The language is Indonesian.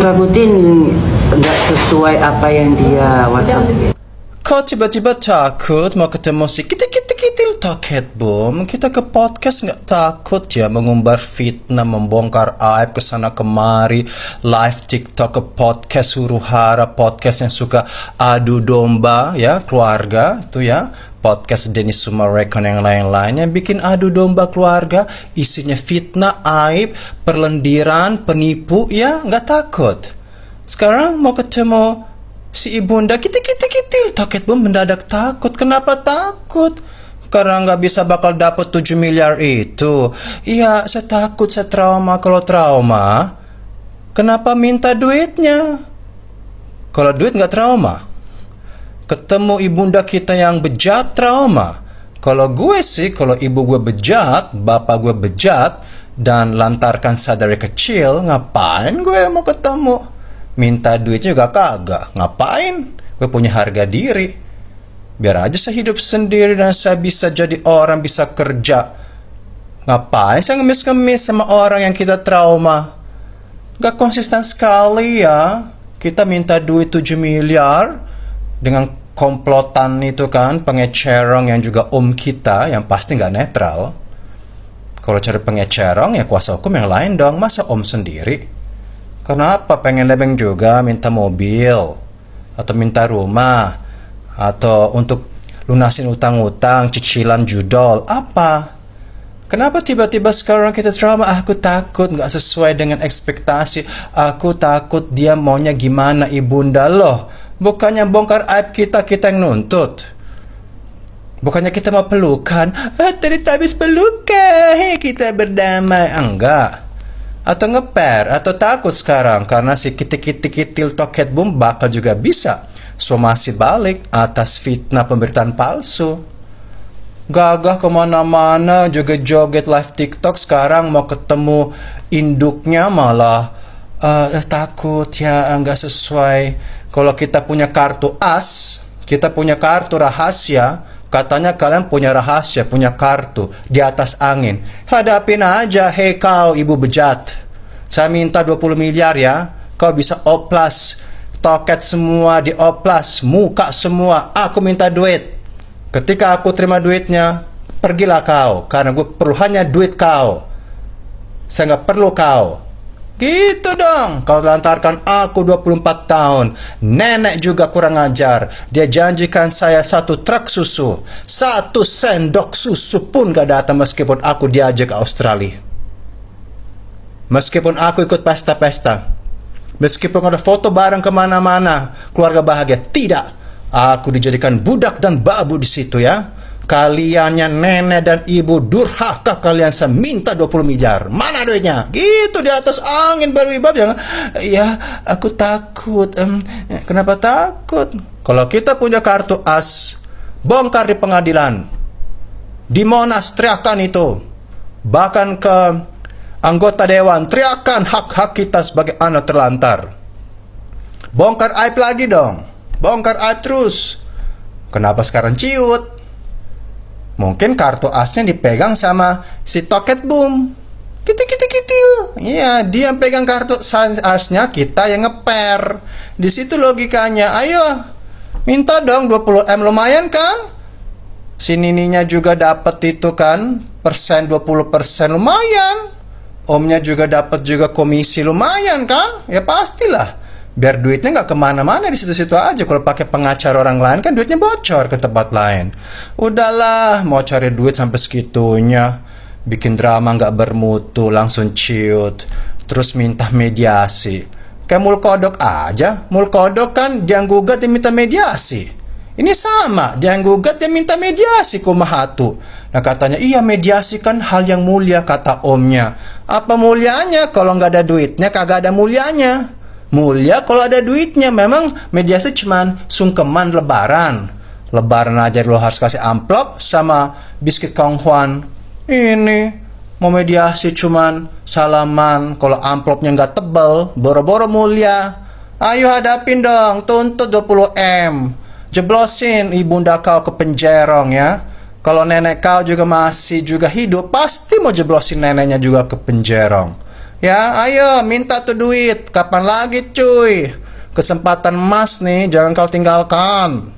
Rabutin nggak sesuai apa yang dia WhatsApp. Kok tiba-tiba takut mau ketemu si kitil Toket Boom? Kita ke podcast nggak takut ya mengumbar fitnah, membongkar aib kesana kemari, live TikTok ke podcast huru hara, podcast yang suka adu domba ya keluarga itu ya. Podcast Dennis Sumarekon yang lain-lain yang bikin adu domba keluarga, isinya fitnah, aib, perlendiran, penipu, ya nggak takut. Sekarang mau ketemu si ibunda kitil Toket Boom mendadak takut. Kenapa takut? Karena nggak bisa bakal dapet 7 miliar itu. Iya, saya takut, saya trauma. Kalau trauma, kenapa minta duitnya? Kalau duit nggak trauma. Ketemu ibunda kita yang bejat trauma. Kalau gue sih, kalau ibu gue bejat, bapak gue bejat, dan lantarkan saya dari kecil, ngapain gue mau ketemu? Minta duitnya juga kagak. Ngapain? Gue punya harga diri. Biar aja saya hidup sendiri dan saya bisa jadi orang, bisa kerja. Ngapain saya ngemis-ngemis sama orang yang kita trauma? Gak konsisten sekali ya. Kita minta duit 7 miliar dengan komplotan itu kan, pengecerong yang juga kita yang pasti nggak netral. Kalau cari pengecerong ya kuasa hukum yang lain dong, masa om sendiri? Kenapa pengen nebeng juga, minta mobil atau minta rumah atau untuk lunasin utang-utang, cicilan judol apa? Kenapa tiba-tiba sekarang kita trauma? Aku takut nggak sesuai dengan ekspektasi. Aku takut dia maunya gimana ibunda loh. Bukannya bongkar aib kita yang nuntut. Bukannya kita mau pelukan. Tadi habis pelukan, kita berdamai. Enggak. Atau ngeper. Atau takut sekarang. Karena si kitil Toket Boom bakal juga bisa somasi balik atas fitnah pemberitaan palsu. Gagah kemana-mana, joget-joget live TikTok. Sekarang mau ketemu induknya malah takut ya, nggak sesuai. Kalau kita punya kartu as, kita punya kartu rahasia, katanya kalian punya rahasia, punya kartu di atas angin. Hadapin aja, hei kau ibu bejat. Saya minta 20 miliar ya, kau bisa oplas, toket semua di oplas, muka semua, aku minta duit. Ketika aku terima duitnya, pergilah kau, karena gue perlu hanya duit kau. Saya nggak perlu kau. Gitu dong, kau lantarkan aku 24 tahun. Nenek juga kurang ajar. Dia janjikan saya 1 truk susu, 1 sendok susu pun gak datang meskipun aku diajak ke Australia. Meskipun aku ikut pesta-pesta, meskipun ada foto bareng kemana-mana, keluarga bahagia, tidak. Aku dijadikan budak dan babu di situ ya. Kaliannya nenek dan ibu, durhaka kalian, saya minta 20 miliar. Mana duitnya? Gitu di atas angin berwibab ya. Ya, aku takut. Kenapa takut? Kalau kita punya kartu as, bongkar di pengadilan. Di Monas teriakan itu. Bahkan ke anggota dewan teriakan hak-hak kita sebagai anak terlantar. Bongkar aib lagi dong. Bongkar aib terus. Kenapa sekarang ciut? Mungkin kartu asnya dipegang sama si Toket Boom. Kitil. Iya, dia yang pegang kartu asnya, kita yang ngeper. Di situ logikanya. Ayo, minta dong 20M, lumayan kan? Si nininya juga dapat itu kan, persen 20% lumayan. Omnya juga dapat juga komisi lumayan kan? Ya pastilah. Biar duitnya nggak kemana-mana di situ-situ aja. Kalau pakai pengacara orang lain kan duitnya bocor ke tempat lain. Udahlah, mau cari duit sampai segitunya, bikin drama nggak bermutu, langsung ciut, terus minta mediasi. Kayak Mulkodok aja. Mulkodok kan dia yang gugat, dia minta mediasi. Ini sama, dia yang gugat, dia minta mediasi kumaha tuh. Nah katanya, iya mediasi kan hal yang mulia, kata omnya. Apa mulianya? Kalau nggak ada duitnya kagak ada mulianya. Mulia kalau ada duitnya. Memang mediasi cuman sungkeman lebaran. Lebaran aja lo harus kasih amplop sama biskuit Kong Huan. Ini mau mediasi cuman salaman. Kalau amplopnya nggak tebel, boro-boro mulia. Ayo hadapin dong, tuntut 20M. Jeblosin ibunda kau ke penjerong ya. Kalau nenek kau juga masih juga hidup, pasti mau jeblosin neneknya juga ke penjerong. Ya, ayo minta tuh duit. Kapan lagi cuy? Kesempatan emas nih, jangan kau tinggalkan.